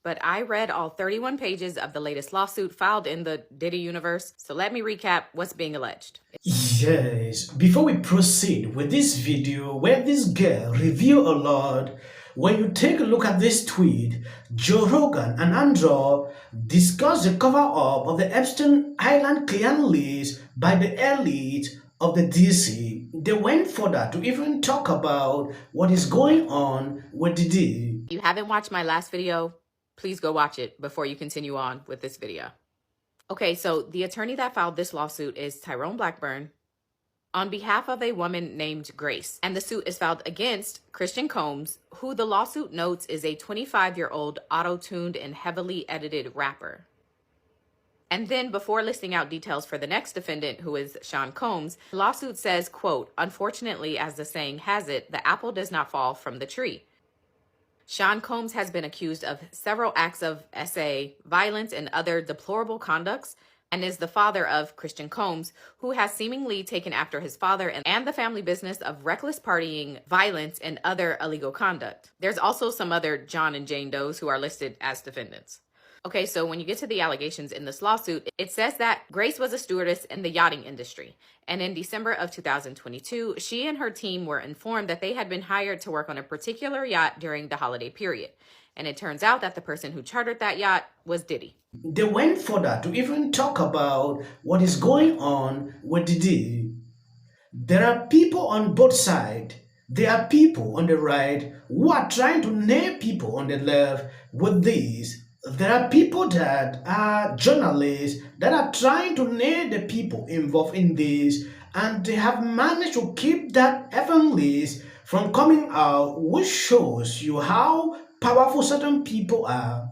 but I read all 31 pages of the latest lawsuit filed in the Diddy universe, so let me recap what's being alleged. Yes, before we proceed with this video where this girl revealed a lot, when you take a look at this tweet, Joe Rogan and Andrew discuss the cover-up of the Epstein Island clan list by the elite of the DC. They went further to even talk about what is going on with Diddy. If you haven't watched my last video, please go watch it before you continue on with this video. Okay, so the attorney that filed this lawsuit is Tyrone Blackburn on behalf of a woman named Grace, and the suit is filed against Christian Combs, who the lawsuit notes is a 25-year-old auto-tuned and heavily edited rapper. And then before listing out details for the next defendant, who is Sean Combs, the lawsuit says, quote, "Unfortunately, as the saying has it, the apple does not fall from the tree." Sean Combs has been accused of several acts of SA, violence, and other deplorable conducts, and is the father of Christian Combs, who has seemingly taken after his father and the family business of reckless partying, violence, and other illegal conduct. There's also some other John and Jane Does who are listed as defendants. Okay, so when you get to the allegations in this lawsuit, it says that Grace was a stewardess in the yachting industry. And in December of 2022, she and her team were informed that they had been hired to work on a particular yacht during the holiday period. And it turns out that the person who chartered that yacht was Diddy. They went further to even talk about what is going on with Diddy. There are people on both sides. There are people on the right who are trying to nail people on the left with this. There are people that are journalists that are trying to nail the people involved in this, and they have managed to keep that FM list from coming out, which shows you how powerful certain people are.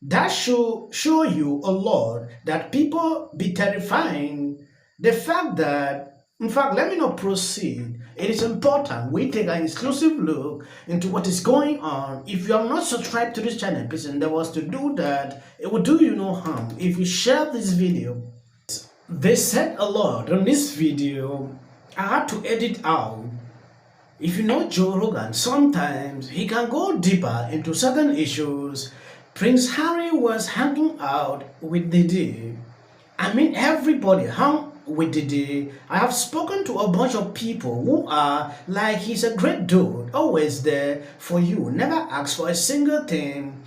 That should show you a lot that people be terrifying. The fact that, in fact, let me not proceed. It is important we take an exclusive look into what is going on. If you are not subscribed to this channel, please endeavor to do that. It will do you no harm if you share this video. They said a lot on this video. I had to edit out. If you know Joe Rogan, sometimes he can go deeper into certain issues. Prince Harry was hanging out with Diddy. I mean, everybody hung with Diddy. I have spoken to a bunch of people who are like, he's a great dude, always there for you, never asks for a single thing.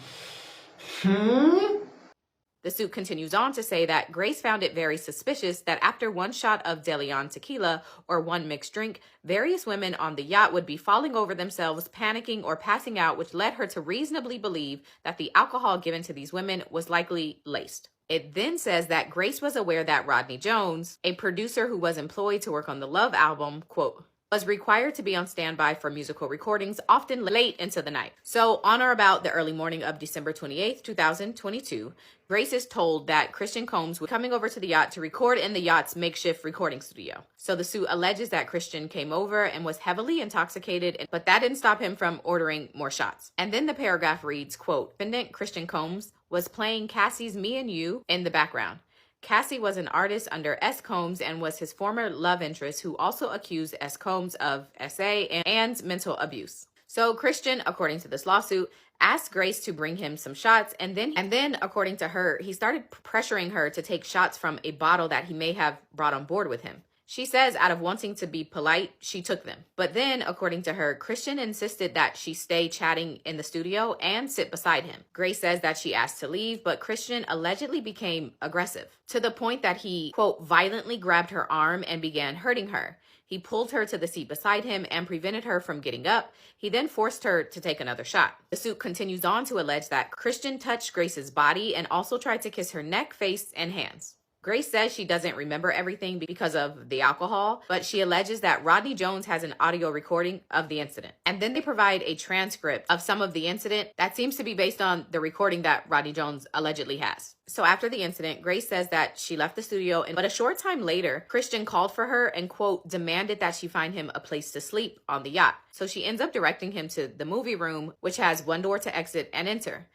The suit continues on to say that Grace found it very suspicious that after one shot of De Leon tequila or one mixed drink, various women on the yacht would be falling over themselves, panicking, or passing out, which led her to reasonably believe that the alcohol given to these women was likely laced. It then says that Grace was aware that Rodney Jones, a producer who was employed to work on the Love album, quote, was required to be on standby for musical recordings, often late into the night. So on or about the early morning of December 28th, 2022, Grace is told that Christian Combs was coming over to the yacht to record in the yacht's makeshift recording studio. So the suit alleges that Christian came over and was heavily intoxicated, but that didn't stop him from ordering more shots. And then the paragraph reads, quote, "Defendant Christian Combs was playing Cassie's Me and You in the background. Cassie was an artist under S. Combs and was his former love interest, who also accused S. Combs of SA and mental abuse." So Christian, according to this lawsuit, asked Grace to bring him some shots, and then according to her, he started pressuring her to take shots from a bottle that he may have brought on board with him. She says out of wanting to be polite, she took them. But then, according to her, Christian insisted that she stay chatting in the studio and sit beside him. Grace says that she asked to leave, but Christian allegedly became aggressive to the point that he, quote, violently grabbed her arm and began hurting her. He pulled her to the seat beside him and prevented her from getting up. He then forced her to take another shot. The suit continues on to allege that Christian touched Grace's body and also tried to kiss her neck, face, and hands. Grace says she doesn't remember everything because of the alcohol, but she alleges that Rodney Jones has an audio recording of the incident. And then they provide a transcript of some of the incident that seems to be based on the recording that Rodney Jones allegedly has. So after the incident, Grace says that she left the studio, but a short time later, Christian called for her and, quote, demanded that she find him a place to sleep on the yacht. So she ends up directing him to the movie room, which has one door to exit and enter.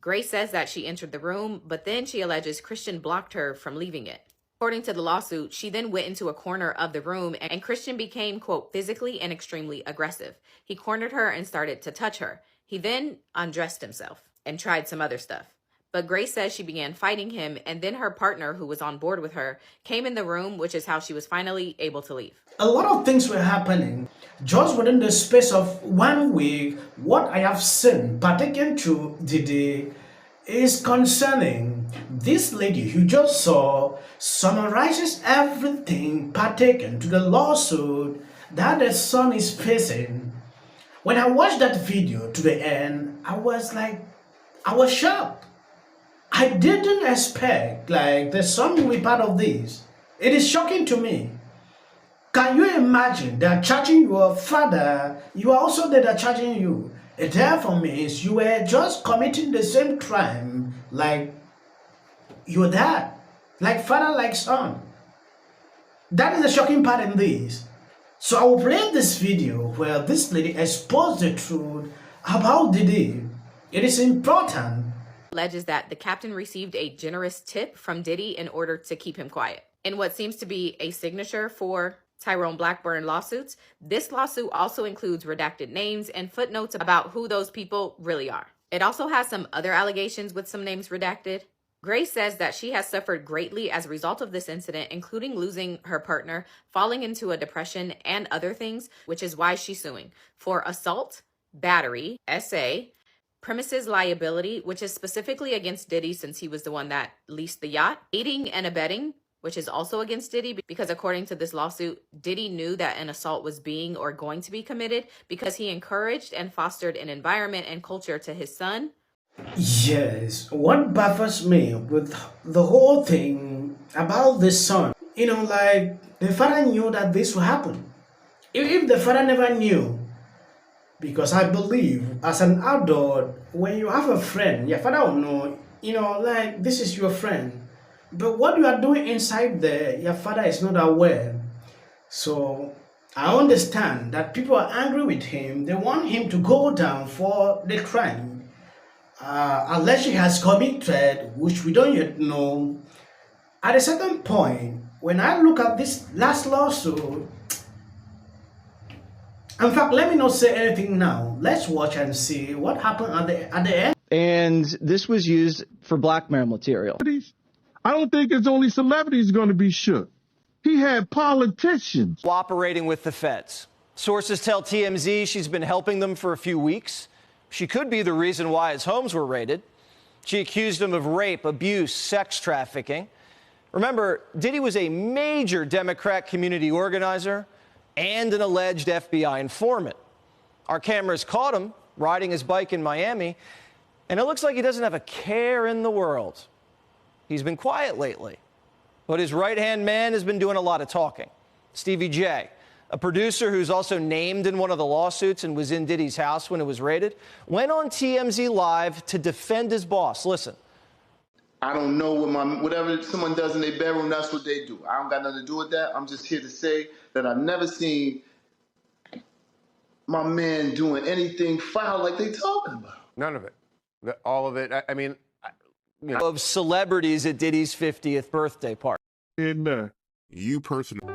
Grace says that she entered the room, but then she alleges Christian blocked her from leaving it. According to the lawsuit, she then went into a corner of the room and Christian became, quote, physically and extremely aggressive. He cornered her and started to touch her. He then undressed himself. and tried some other stuff. But Grace says she began fighting him, and then her partner, who was on board with her, came in the room, which is how she was finally able to leave. A lot of things were happening. Just within the space of 1 week, what I have seen, particularly through Diddy, is concerning. This lady you just saw summarizes everything partaken to the lawsuit that the son is facing. When I watched that video to the end, I was shocked. I didn't expect the son will be part of this. It is shocking to me. Can you imagine they're charging your father, you are also there, they're charging you. It therefore means you were just committing the same crime like your dad, like father, like son. That is the shocking part in this. So I will play this video where this lady exposed the truth about Diddy. It is important. Alleges that the captain received a generous tip from Diddy in order to keep him quiet. In what seems to be a signature for Tyrone Blackburn lawsuits, this lawsuit also includes redacted names and footnotes about who those people really are. It also has some other allegations with some names redacted. Grace says that she has suffered greatly as a result of this incident, including losing her partner, falling into a depression, and other things, which is why she's suing for assault, battery, SA, premises liability, which is specifically against Diddy since he was the one that leased the yacht, aiding and abetting, which is also against Diddy because according to this lawsuit, Diddy knew that an assault was being or going to be committed because he encouraged and fostered an environment and culture to his son. Yes, what baffles me with the whole thing about this son, the father knew that this would happen. If the father never knew, because I believe as an adult, when you have a friend, your father will know, this is your friend. But what you are doing inside there, your father is not aware. So I understand that people are angry with him. They want him to go down for the crime. Unless he has committed, which we don't yet know. At a certain point, when I look at this last lawsuit, in fact, let me not say anything now. Let's watch and see what happened at the end. And this was used for blackmail material. I don't think it's only celebrities going to be shook. He had politicians cooperating with the feds. Sources tell TMZ she's been helping them for a few weeks. She could be the reason why his homes were raided. She accused him of rape, abuse, sex trafficking. Remember, Diddy was a major Democrat community organizer and an alleged FBI informant. Our cameras caught him riding his bike in Miami, and it looks like he doesn't have a care in the world. He's been quiet lately, but his right-hand man has been doing a lot of talking. Stevie J, a producer who's also named in one of the lawsuits and was in Diddy's house when it was raided, went on TMZ Live to defend his boss. Listen. I don't know whatever someone does in their bedroom, that's what they do. I don't got nothing to do with that. I'm just here to say that I've never seen my man doing anything foul like they talking about. None of it. All of it. I mean, Of celebrities at Diddy's 50th birthday party. in there. you personally.